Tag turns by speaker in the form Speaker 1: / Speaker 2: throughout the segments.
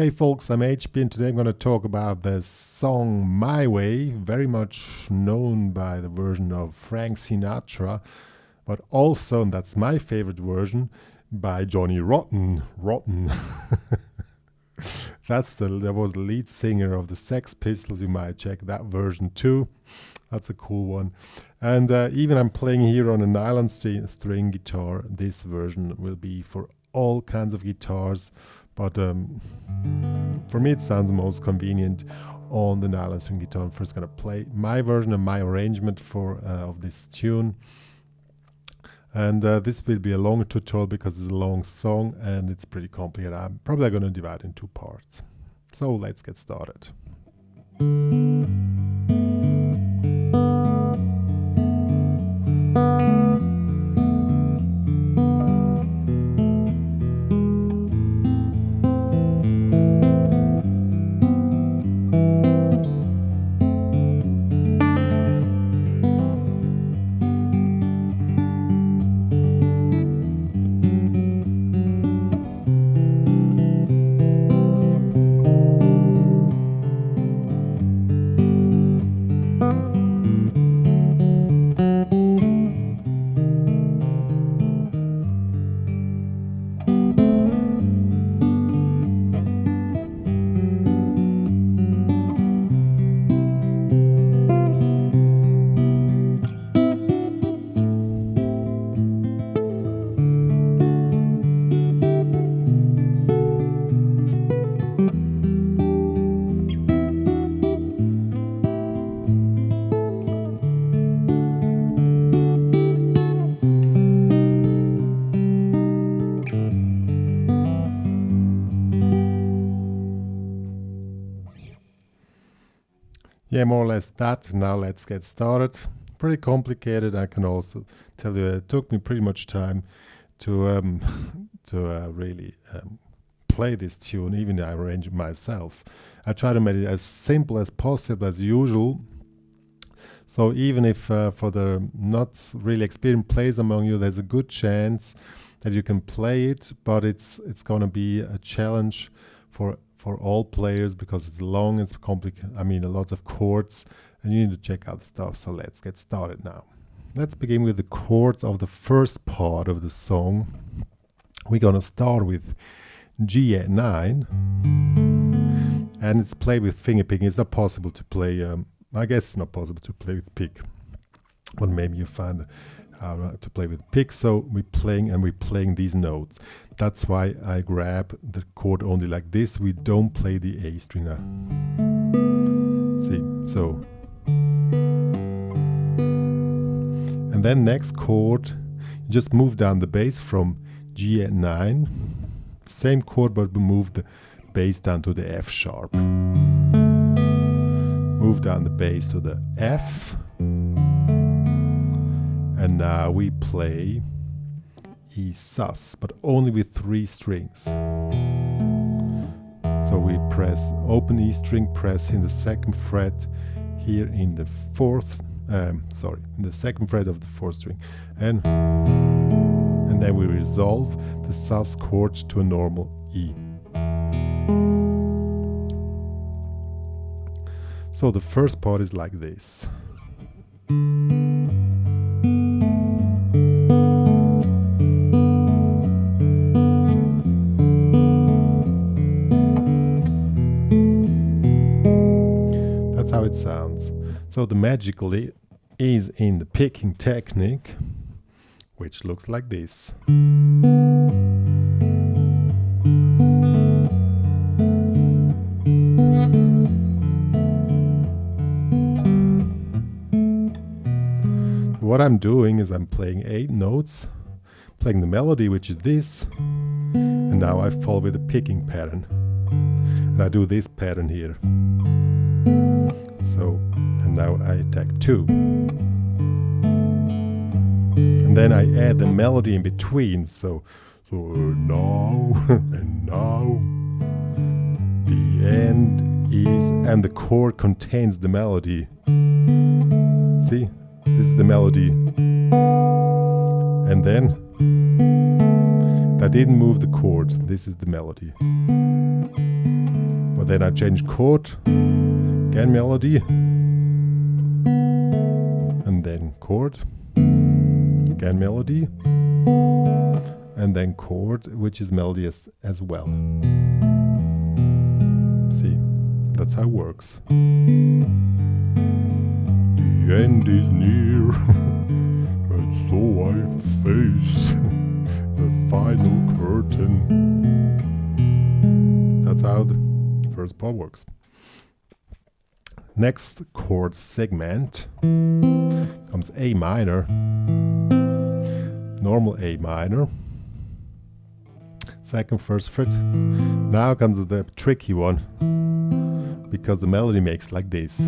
Speaker 1: Hey folks, I'm HP and today I'm going to talk about the song My Way, very much known by the version of Frank Sinatra, but also, and that's my favorite version, by Johnny Rotten. That was the lead singer of the Sex Pistols. You might check that version too. That's a cool one. And even I'm playing here on a nylon string guitar. This version will be for all kinds of guitars, but for me it sounds most convenient on the nylon string guitar. I'm first going to play my version and my arrangement of this tune. And this will be a long tutorial because it's a long song and it's pretty complicated. I'm probably going to divide it in two parts. So let's get started. Yeah, more or less that. Now let's get started. Pretty complicated. I can also tell you it took me pretty much time to really play this tune, even though I arrange it myself. I try to make it as simple as possible as usual. So even if for the not really experienced players among you, there's a good chance that you can play it, but it's going to be a challenge for all players because it's long, it's complicated. I mean, a lot of chords, and you need to check out the stuff. So let's get started now. Let's begin with the chords of the first part of the song. We're gonna start with G at 9, and it's played with finger picking. It's not possible to play. I guess it's not possible to play with pick, but maybe you find how to play with pick. So we're playing these notes. That's why I grab the chord only like this. We don't play the A string now. See, so. And then next chord, you just move down the bass from G at 9. Same chord, but we move the bass down to the F sharp. Move down the bass to the F. And now we play E sus, but only with 3 strings. So we press open E string, press in the 2nd fret here in the in the 2nd fret of the 4th string, and then we resolve the sus chord to a normal E. So the first part is like this. That's how it sounds. So the magically is in the picking technique, which looks like this. What I'm doing is I'm playing 8 notes, playing the melody, which is this, and now I follow with the picking pattern. And I do this pattern here. So, and now I attack 2. And then I add the melody in between, so now, and now, the end is, and the chord contains the melody. See? This is the melody. And then, I didn't move the chord, this is the melody. then I change chord, again melody, and then chord, again melody, and then chord, which is melody as well. See, that's how it works. The end is near, and so I face the final curtain. That's how the first part works. Next chord segment comes A minor, normal A minor, second, first fret. Now comes the tricky one, because the melody makes like this.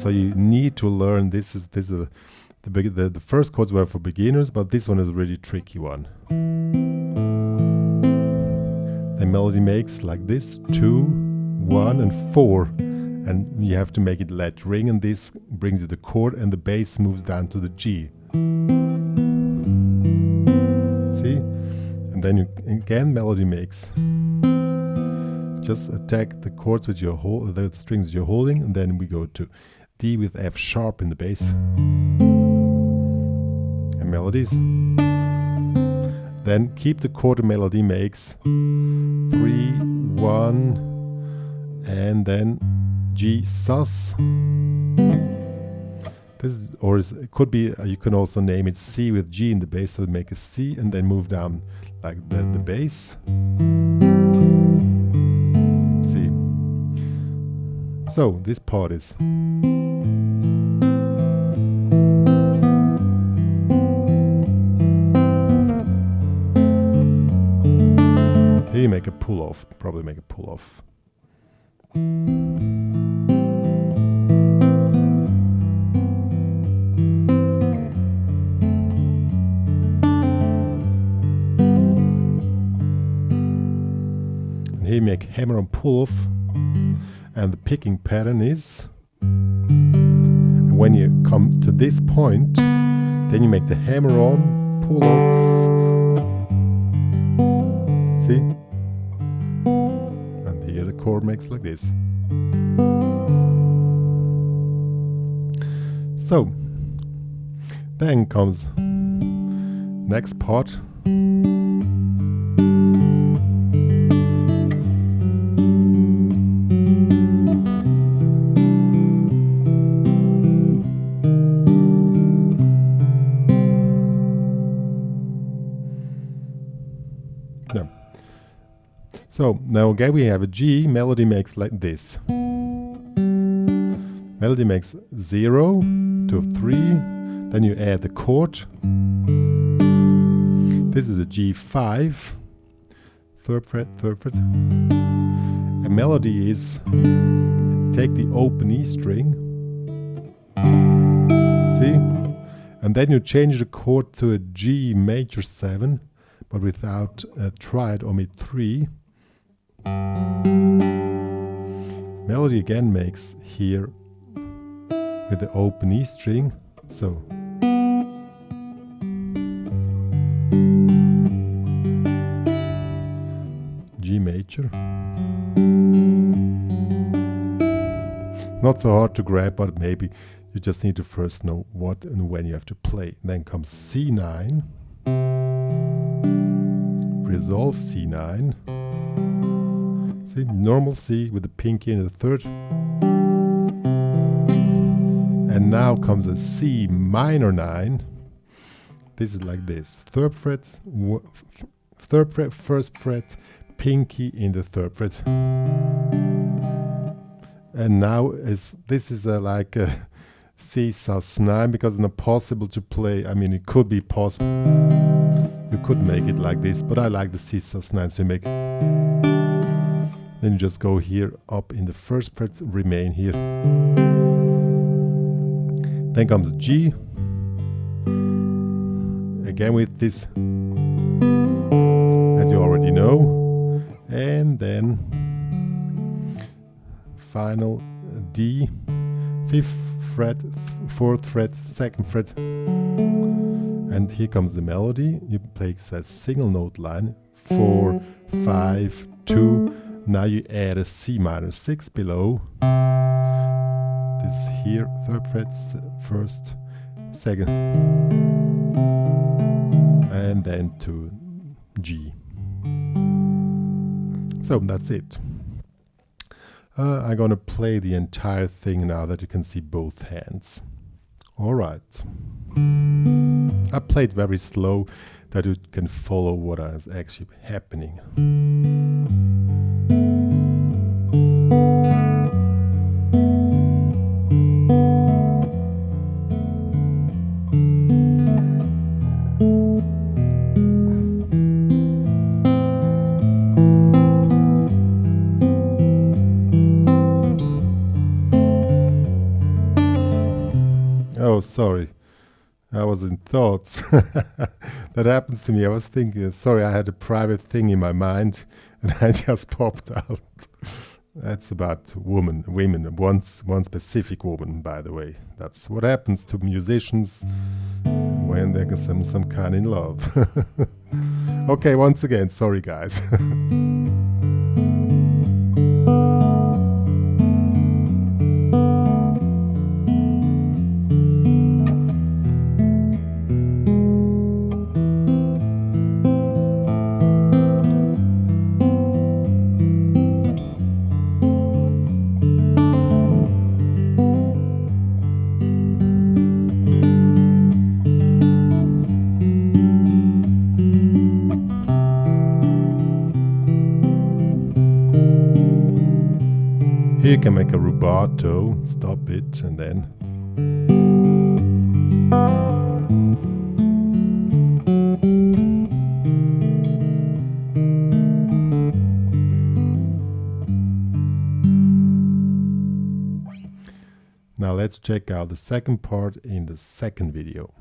Speaker 1: So you need to learn this is the first chords were for beginners, but this one is a really tricky one. The melody makes like this, 2, 1 and 4, and you have to make it let ring, and this brings you the chord, and the bass moves down to the G. See? And then you, again melody makes. Just attack the chords with your the strings you're holding, and then we go to D with F sharp in the bass. And melodies. Then keep the chord the melody makes. 3, 1, and then G sus. This, or it could be, you can also name it C with G in the bass, so make a C and then move down like the bass. C. So this part is. Here you make a pull off, probably make a pull off. And here you make hammer on pull off, and the picking pattern is, and when you come to this point, then you make the hammer on, pull off. See? And here the chord makes like this. So, then comes next part. So now again we have a G, melody makes like this. Melody makes 0 to 3, then you add the chord. This is a G5, third fret. A melody is, take the open E string, see? And then you change the chord to a G major 7, but without a triad omit 3. Melody again makes here with the open E string, so G major. Not so hard to grab, but maybe you just need to first know what and when you have to play. Then comes C9, resolve C9. See, normal C with the pinky in the third. And now comes a C minor 9. This is like this. Third fret, first fret, pinky in the third fret. And now this is like a C sus 9, because it's not possible to play. I mean, it could be possible. You could make it like this, but I like the C sus 9, so you make. Then you just go here up in the first fret, remain here. Then comes G. Again with this, as you already know. And then final D, 5th fret, 4th fret, 2nd fret. And here comes the melody. You play a single note line, 4, 5, 2. Now you add a C minor 6 below. This is here, 3rd fret, 1st, 2nd, and then to G. So that's it. I'm gonna play the entire thing now that you can see both hands. Alright. I played very slow that you can follow what is actually happening. Oh, sorry. I was in thoughts. That happens to me. I was thinking, sorry, I had a private thing in my mind and I just popped out. That's about women, one specific woman, by the way. That's what happens to musicians when they're some kind in love. Okay, once again, sorry guys. Here you can make a rubato, stop it, and then. Now let's check out the second part in the second video.